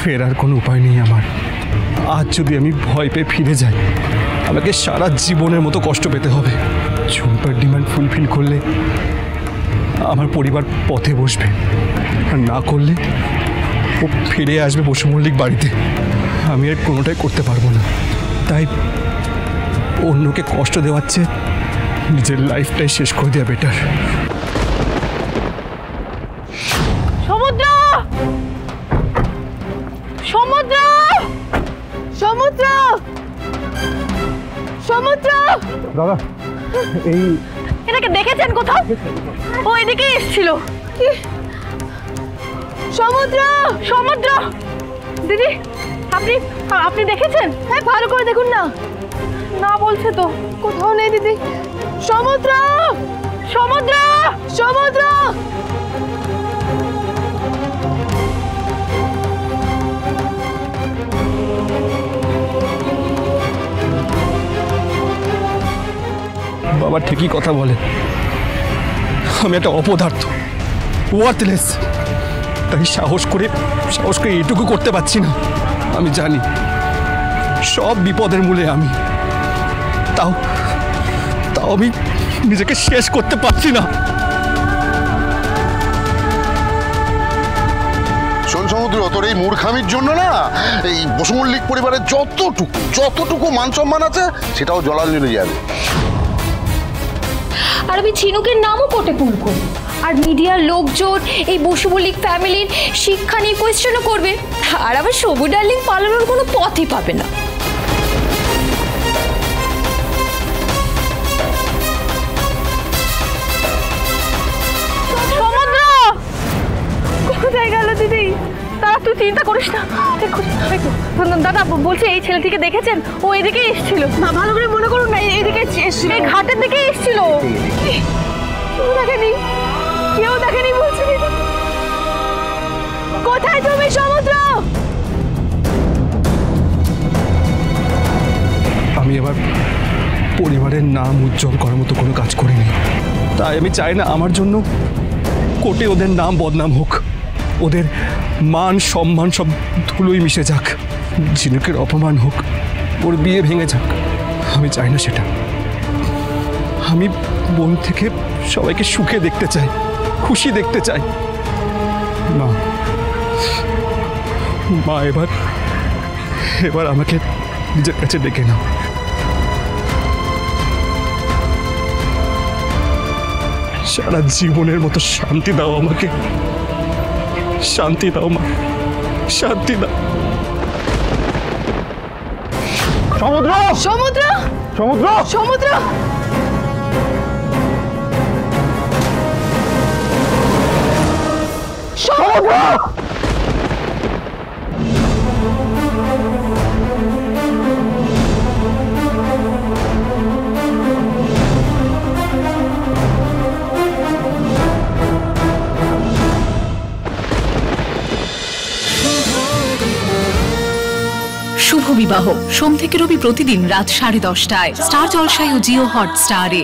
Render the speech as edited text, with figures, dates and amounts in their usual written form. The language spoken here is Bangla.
ফেরার কোনো উপায় নেই আমার। আজ যদি আমি ভয় পেয়ে ফিরে যাই, আমাকে সারা জীবনের মতো কষ্ট পেতে হবে। ঝুম্পার ডিমান্ড ফুলফিল করলে আমার পরিবার পথে বসবে, আর না করলে ও ফিরে আসবে বসু মল্লিক বাড়িতে। আমি আর কোনোটাই করতে পারবো না। তাই অন্যকে কষ্ট দেওয়ার চেয়ে নিজের লাইফটাই শেষ করে দেওয়া বেটার। সমুদ্র, সমুদ্র, সমুদ্র, সমুদ্র। দাদা, এই এটাকে দেখেছেন কোথাও? ও এদিকে এসেছিল। সমুদ্র, সমুদ্র। দিদি, আপনি আপনি দেখেছেন? হ্যাঁ, ভালো করে দেখুন না। না বলছে তো, কোথাও নেই দিদি। সমুদ্র, সমুদ্র, সমুদ্র। বাবা ঠিকই কথা বলে, আমি একটা অপদার্থ, ওয়ার্থলেস। তাই সাহস করে এইটুকু করতে পারছি না। আমি জানি সব বিপদের মূলে আমি, তাও আমি নিজেকে শেষ করতে পারছি না। শোন সমুদ্র, তোর এই মূর্খামির জন্য না এই বসু মল্লিক পরিবারের যতটুকু মান সম্মান আছে সেটাও জলাঞ্জলি যাবে। আর আমি ঝিনুকের নামও কোটে ভুল করবো, আর মিডিয়ার লোকজন এই বসু মল্লিক ফ্যামিলির শিক্ষা নিয়ে কোয়েশ্চেনও করবে, আর আবার সবু ডার্লিং পালানোর কোনো পথই পাবে না। সমুদ্র কোথায় গেল দিদি? তারা, তুই চিন্তা করিস না। দাদা বলছে এই ছেলেটিকে দেখেছেন? ও এদিকে এসেছিল। ভালো করে মনে করুন না, এদিকে এসেছিল, এই ঘাটের দিকে এসেছিল। কেউ দেখেনি, কেউ দেখেনি বলছি। কোথায় তুমি সমুদ্র? আমি এবার পরিবারের নাম উজ্জ্বল করার মতো কোনো কাজ করিনি। তাই আমি চাই না আমার জন্য কোর্টে ওদের নাম বদনাম হোক, ওদের মান সম্মান সব ধুলোই মিশে যাক, ঝিনুকের অপমান হোক, ওর বিয়ে ভেঙে যাক। আমি চাই না সেটা। আমি মন থেকে সবাইকে সুখে দেখতে চাই, খুশি দেখতে চাই। মা, এবার আমাকে নিজের কাছে ডেকে নাও। সারা জীবনের মতো শান্তি দাও আমাকে, শান্তি দাও মা, শান্তি দাও। সমুদ্র, সমুদ্র, সমুদ্র, সমুদ্র। সমুদ্র, শুভ বিবাহ সোম থেকে রবি প্রতিদিন রাত 10:30টায় স্টার জলসায় ও জিও হটস্টারে।